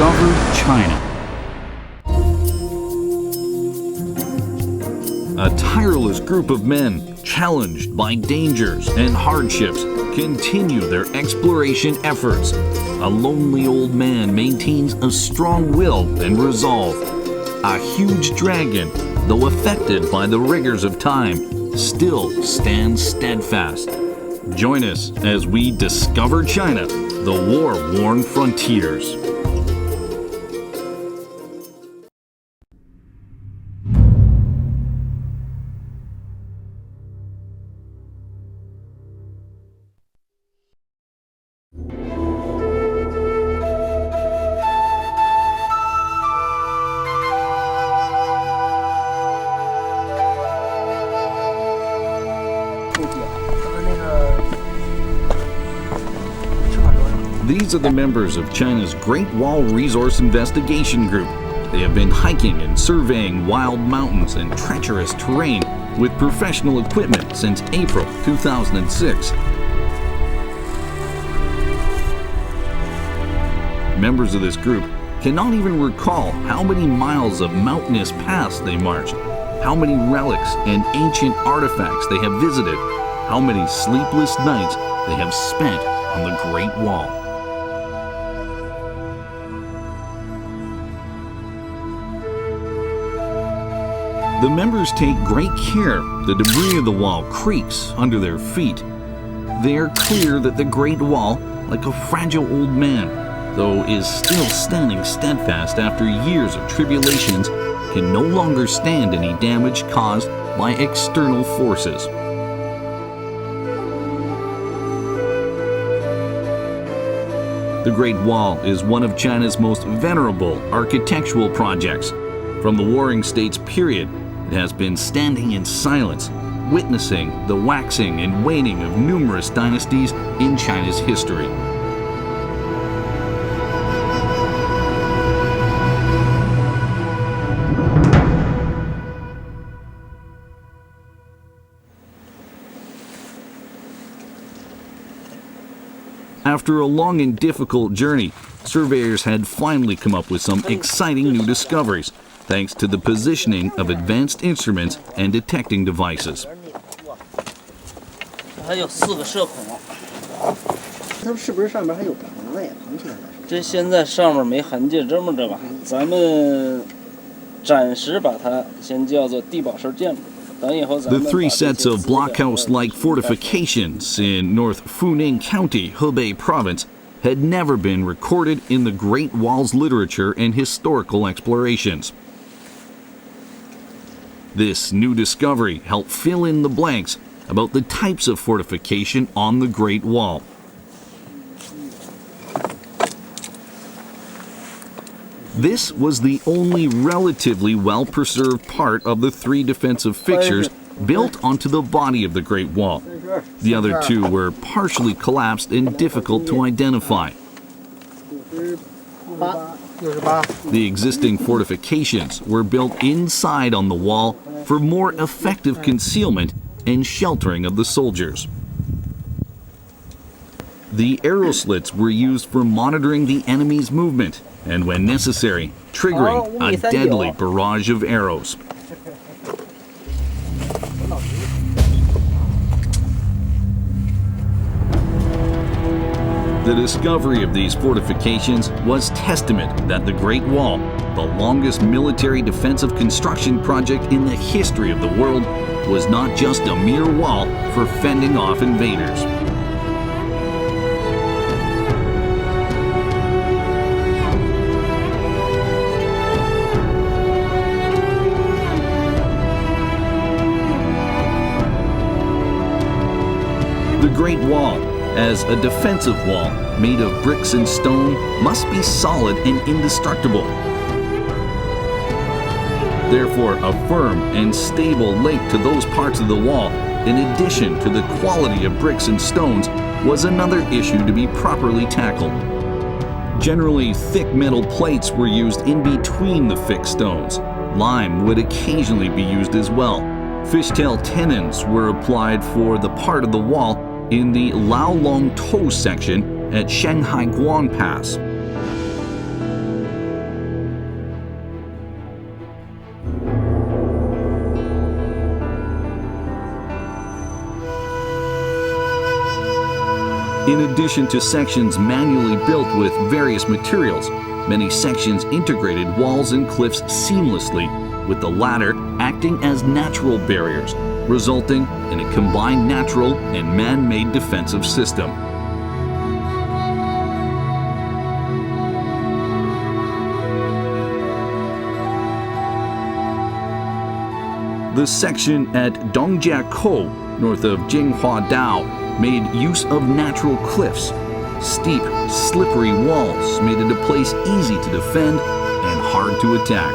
discovered China. A tireless group of men, challenged by dangers and hardships, continue their exploration efforts. A lonely old man maintains a strong will and resolve. A huge dragon, though affected by the rigors of time, still stands steadfast. Join us as we discover China, the war-worn frontiers. These are the members of China's Great Wall Resource Investigation Group. They have been hiking and surveying wild mountains and treacherous terrain with professional equipment since April 2006. Members of this group cannot even recall how many miles of mountainous paths they marched, how many relics and ancient artifacts they have visited, how many sleepless nights they have spent on the Great Wall. The members take great care the debris of the wall creaks under their feet. They are clear that the Great Wall, like a fragile old man, though is still standing steadfast after years of tribulations, can no longer stand any damage caused by external forces. The Great Wall is one of China's most venerable architectural projects. From the Warring States period, it has been standing in silence, witnessing the waxing and waning of numerous dynasties in China's history. After a long and difficult journey, surveyors had finally come up with some exciting new discoveries, thanks to the positioning of advanced instruments and detecting devices. The three sets of blockhouse-like fortifications in North Funing County, Hebei Province, had never been recorded in the Great Wall's literature and historical explorations. This new discovery helped fill in the blanks about the types of fortification on the Great Wall. This was the only relatively well-preserved part of the three defensive fixtures built onto the body of the Great Wall. The other two were partially collapsed and difficult to identify. The existing fortifications were built inside on the wall for more effective concealment and sheltering of the soldiers. The arrow slits were used for monitoring the enemy's movement and, when necessary, triggering a deadly barrage of arrows. The discovery of these fortifications was testament that the Great Wall, the longest military defensive construction project in the history of the world, was not just a mere wall for fending off invaders. The Great Wall, as a defensive wall made of bricks and stone, must be solid and indestructible. Therefore, a firm and stable link to those parts of the wall, in addition to the quality of bricks and stones, was another issue to be properly tackled. Generally, thick metal plates were used in between the fixed stones. Lime would occasionally be used as well. Fishtail tenons were applied for the part of the wall in the Lao Long Tou section at Shanghai Guan Pass. In addition to sections manually built with various materials, many sections integrated walls and cliffs seamlessly, with the latter acting as natural barriers, resulting in a combined natural and man-made defensive system. The section at Dongjiakou, north of Jinghuadao, made use of natural cliffs. Steep, slippery walls made it a place easy to defend and hard to attack.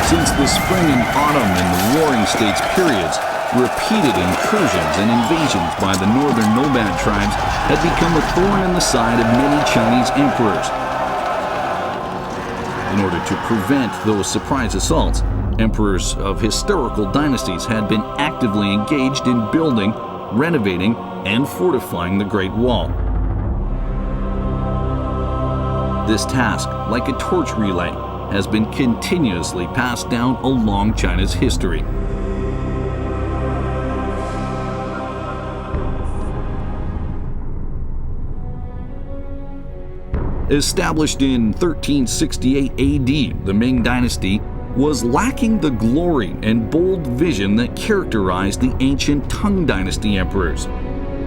Since the spring and autumn in the Warring States periods, repeated incursions and invasions by the northern nomad tribes had become a thorn in the side of many Chinese emperors. In order to prevent those surprise assaults, emperors of historical dynasties had been actively engaged in building, renovating, and fortifying the Great Wall. This task, like a torch relay, has been continuously passed down along China's history. Established in 1368 AD, the Ming Dynasty was lacking the glory and bold vision that characterized the ancient Tang Dynasty emperors.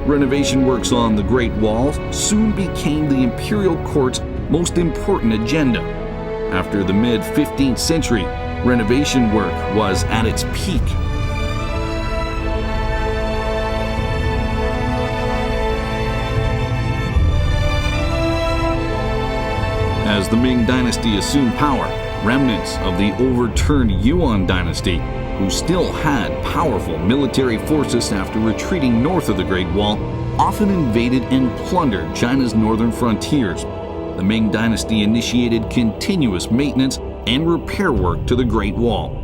Renovation works on the Great Wall soon became the imperial court's most important agenda. After the mid-15th century, renovation work was at its peak. As the Ming Dynasty assumed power, remnants of the overturned Yuan Dynasty, who still had powerful military forces after retreating north of the Great Wall, often invaded and plundered China's northern frontiers. The Ming Dynasty initiated continuous maintenance and repair work to the Great Wall.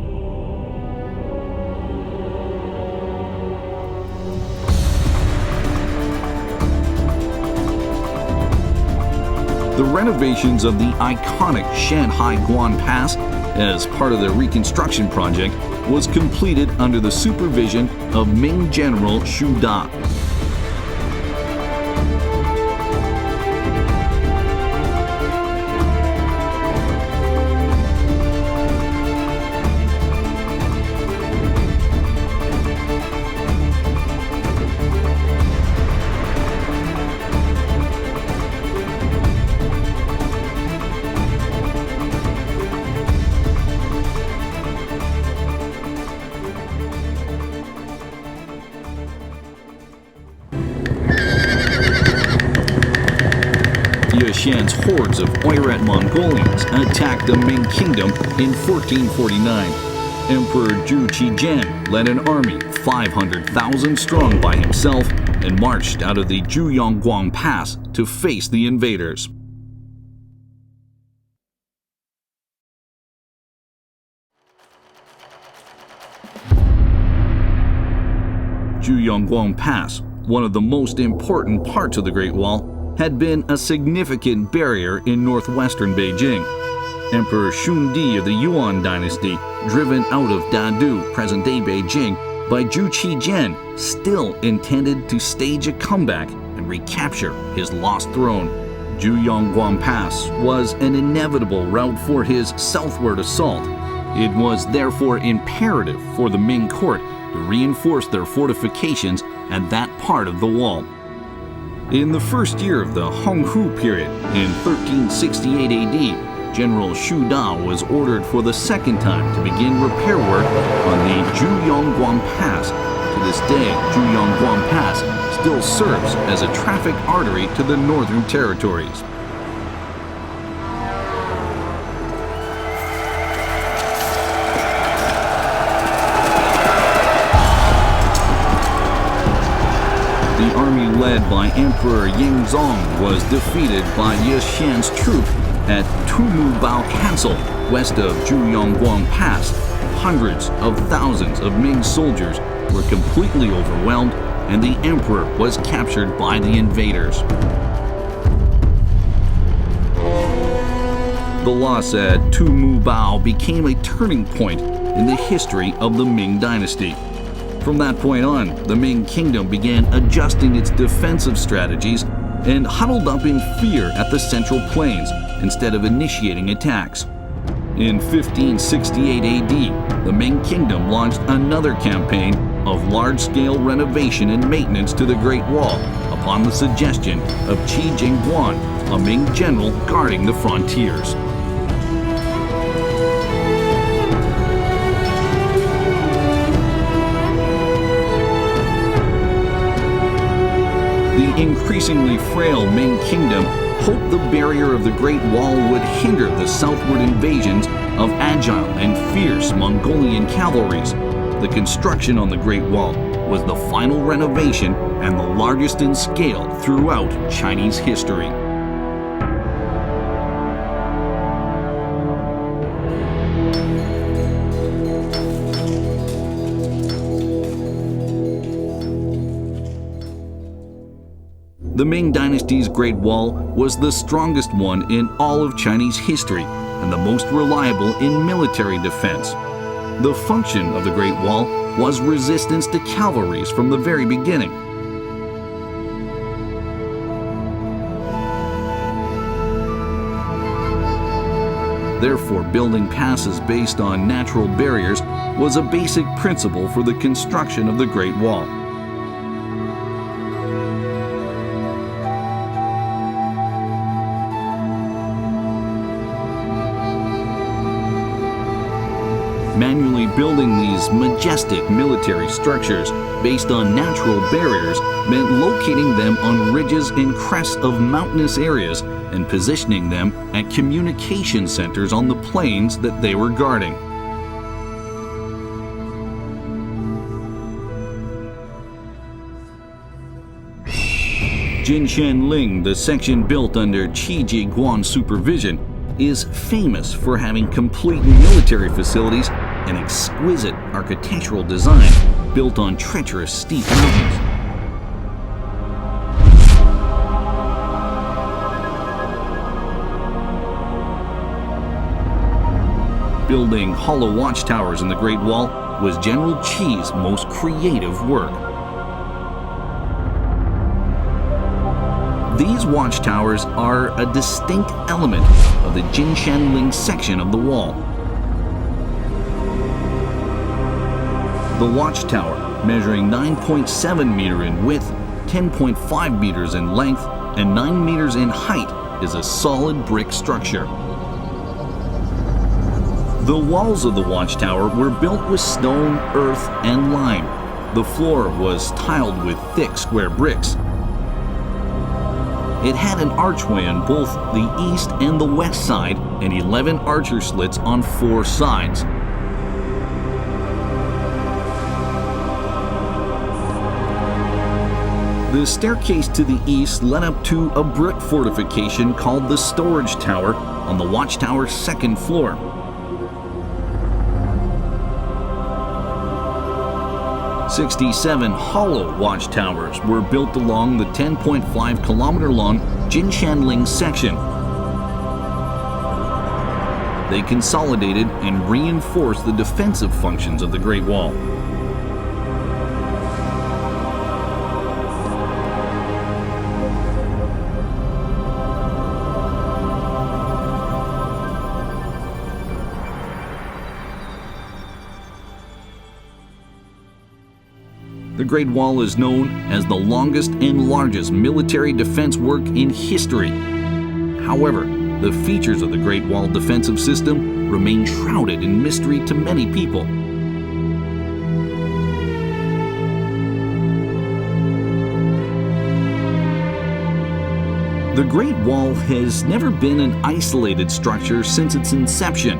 The renovations of the iconic Shanhai Guan Pass, as part of the reconstruction project, was completed under the supervision of Ming General Xu Da. Xian's hordes of Oirat Mongolians attacked the Ming Kingdom in 1449. Emperor Zhu Qijian led an army 500,000 strong by himself and marched out of the Zhuyongguang Pass to face the invaders. Zhuyongguang Pass, one of the most important parts of the Great Wall, had been a significant barrier in northwestern Beijing. Emperor Xundi of the Yuan Dynasty, driven out of Dadu, present-day Beijing, by Zhu Qijian, still intended to stage a comeback and recapture his lost throne. Zhuyongguang Pass was an inevitable route for his southward assault. It was therefore imperative for the Ming court to reinforce their fortifications at that part of the wall. In the first year of the Honghu period, in 1368 AD, General Xu Da was ordered for the second time to begin repair work on the Zhuyongguang Pass. To this day, Zhuyongguang Pass still serves as a traffic artery to the northern territories. The army led by Emperor Yingzong was defeated by Ye Xian's troop at Tumubao Castle, west of Zhuyongguang Pass. Hundreds of thousands of Ming soldiers were completely overwhelmed, and the emperor was captured by the invaders. The loss at Tumubao became a turning point in the history of the Ming Dynasty. From that point on, the Ming Kingdom began adjusting its defensive strategies and huddled up in fear at the Central Plains instead of initiating attacks. In 1568 AD, the Ming Kingdom launched another campaign of large-scale renovation and maintenance to the Great Wall upon the suggestion of Qi Jingguan, a Ming general guarding the frontiers. The increasingly frail Ming Kingdom hoped the barrier of the Great Wall would hinder the southward invasions of agile and fierce Mongolian cavalries. The construction on the Great Wall was the final renovation and the largest in scale throughout Chinese history. The Ming Dynasty's Great Wall was the strongest one in all of Chinese history and the most reliable in military defense. The function of the Great Wall was resistance to cavalries from the very beginning. Therefore, building passes based on natural barriers was a basic principle for the construction of the Great Wall. Manually building these majestic military structures based on natural barriers meant locating them on ridges and crests of mountainous areas and positioning them at communication centers on the plains that they were guarding. Jinshanling, the section built under Qi Jingguan's supervision, is famous for having complete military facilities and exquisite architectural design built on treacherous steep mountains. Building hollow watchtowers in the Great Wall was General Qi's most creative work. These watchtowers are a distinct element of the Jinshanling section of the wall. The watchtower, measuring 9.7 meters in width, 10.5 meters in length, and 9 meters in height, is a solid brick structure. The walls of the watchtower were built with stone, earth, and lime. The floor was tiled with thick square bricks. It had an archway on both the east and the west side and 11 archer slits on 4 sides. The staircase to the east led up to a brick fortification called the Storage Tower on the watchtower's second floor. "67 hollow watchtowers were built along the 10.5-kilometer-long Jinshanling section. They consolidated and reinforced the defensive functions of the Great Wall. The Great Wall is known as the longest and largest military defense work in history. However, the features of the Great Wall defensive system remain shrouded in mystery to many people. The Great Wall has never been an isolated structure since its inception.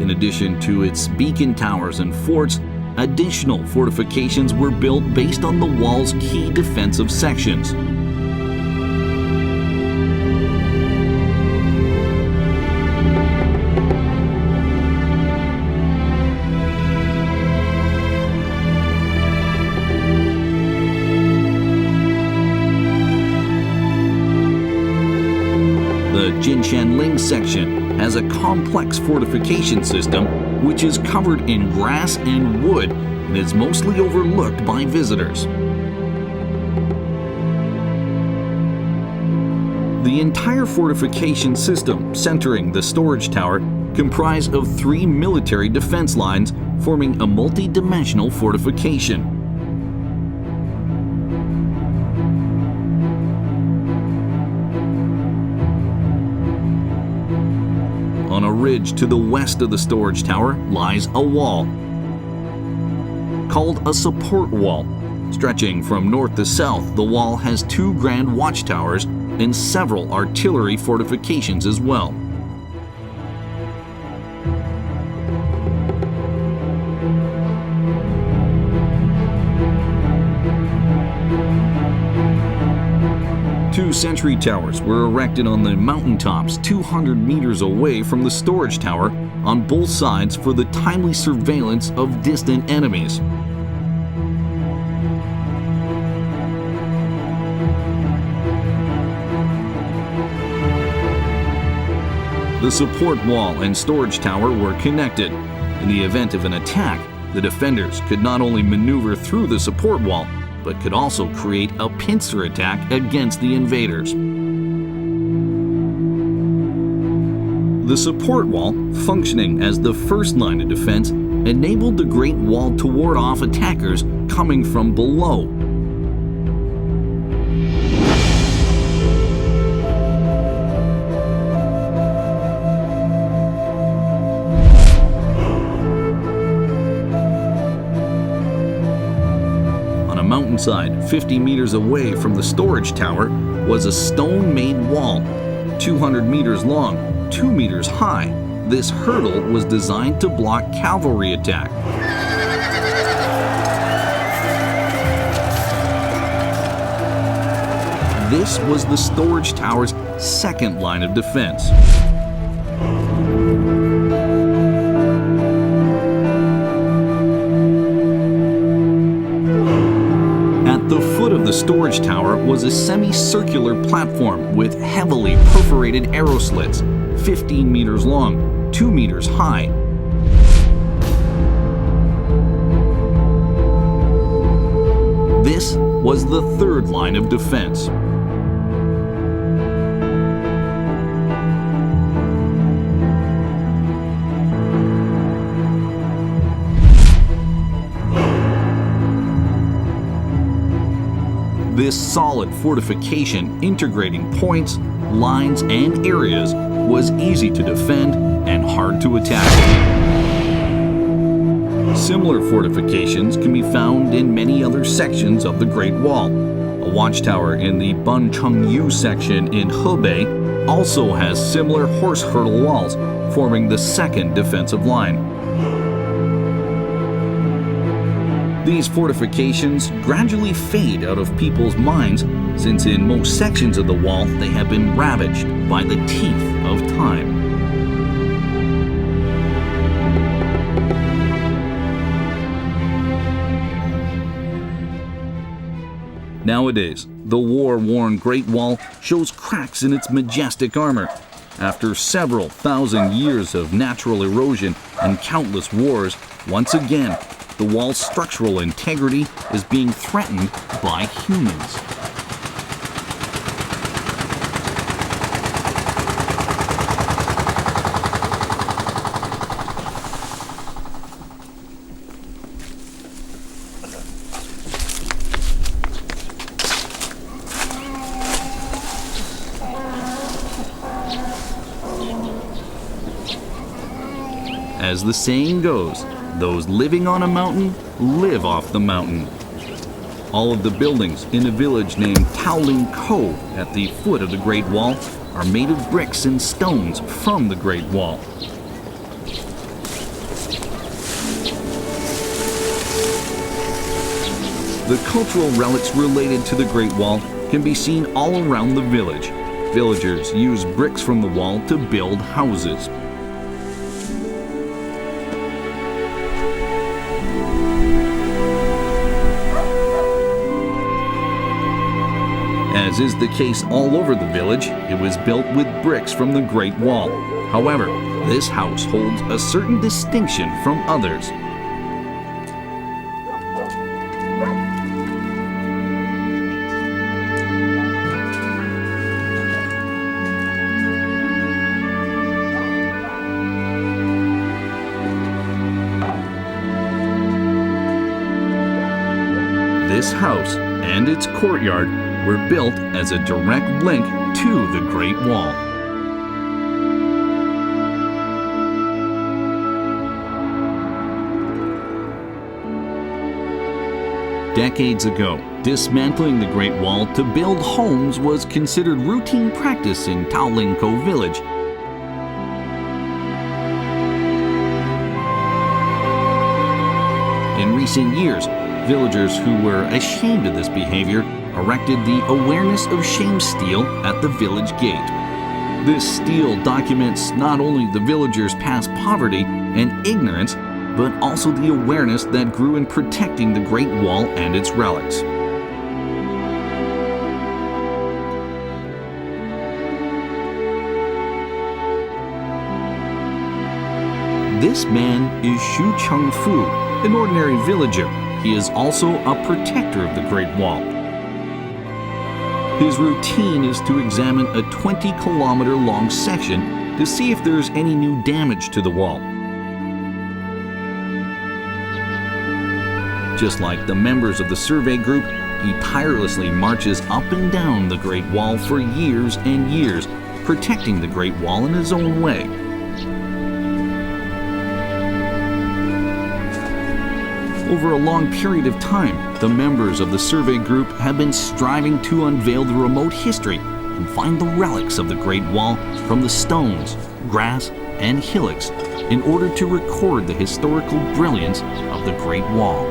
In addition to its beacon towers and forts, additional fortifications were built based on the wall's key defensive sections. The the Jinshanling section has a complex fortification system which is covered in grass and wood and is mostly overlooked by visitors. The entire fortification system centering the storage tower comprised of 3 military defense lines forming a multi-dimensional fortification. On a ridge to the west of the storage tower lies a wall, called a support wall. Stretching from north to south, the wall has 2 grand watchtowers and several artillery fortifications as well. Two sentry towers were erected on the mountaintops 200 meters away from the storage tower on both sides for the timely surveillance of distant enemies. The support wall and storage tower were connected. In the event of an attack, the defenders could not only maneuver through the support wall, but could also create a pincer attack against the invaders. The support wall, functioning as the first line of defense, enabled the Great Wall to ward off attackers coming from below. Mountainside 50 meters away from the storage tower was a stone-made wall, 200 meters long, 2 meters high. This hurdle was designed to block cavalry attack. This was the storage tower's second line of defense. The storage tower was a semicircular platform with heavily perforated arrow slits, 15 meters long, 2 meters high. This was the third line of defense. This solid fortification integrating points, lines, and areas was easy to defend and hard to attack. Similar fortifications can be found in many other sections of the Great Wall. A watchtower in the Bunchengyu section in Hebei also has similar horse hurdle walls, forming the second defensive line. These fortifications gradually fade out of people's minds, since in most sections of the wall they have been ravaged by the teeth of time. Nowadays, the war-worn Great Wall shows cracks in its majestic armor. After several thousand years of natural erosion and countless wars, once again, the wall's structural integrity is being threatened by humans. As the saying goes, those living on a mountain live off the mountain. All of the buildings in a village named Taoling Ko at the foot of the Great Wall are made of bricks and stones from the Great Wall. The cultural relics related to the Great Wall can be seen all around the village. Villagers use bricks from the wall to build houses. As is the case all over the village, it was built with bricks from the Great Wall. However, this house holds a certain distinction from others. This house and its courtyard were built as a direct link to the Great Wall. Decades ago, dismantling the Great Wall to build homes was considered routine practice in Taolinko village. In recent years, villagers who were ashamed of this behavior erected the Awareness of Shame stele at the village gate. This stele documents not only the villagers' past poverty and ignorance, but also the awareness that grew in protecting the Great Wall and its relics. This man is Xu Chengfu, an ordinary villager. He is also a protector of the Great Wall. His routine is to examine a 20-kilometer-long section to see if there's any new damage to the wall. Just like the members of the survey group, he tirelessly marches up and down the Great Wall for years and years, protecting the Great Wall in his own way. Over a long period of time, the members of the survey group have been striving to unveil the remote history and find the relics of the Great Wall from the stones, grass, and hillocks in order to record the historical brilliance of the Great Wall.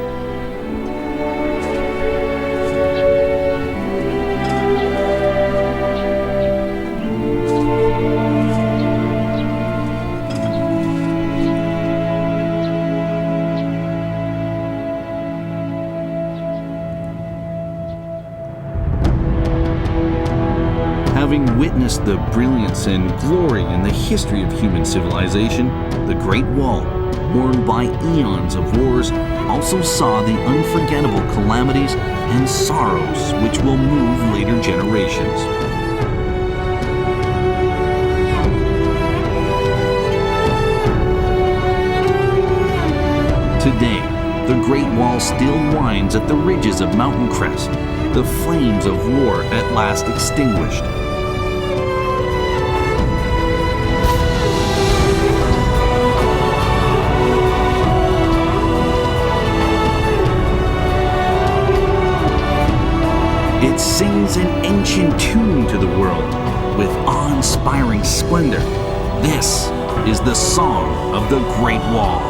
Having witnessed the brilliance and glory in the history of human civilization, the Great Wall, worn by eons of wars, also saw the unforgettable calamities and sorrows which will move later generations. Today, the Great Wall still winds at the ridges of mountain crests, the flames of war at last extinguished. It sings an ancient tune to the world with awe-inspiring splendor. This is the song of the Great Wall.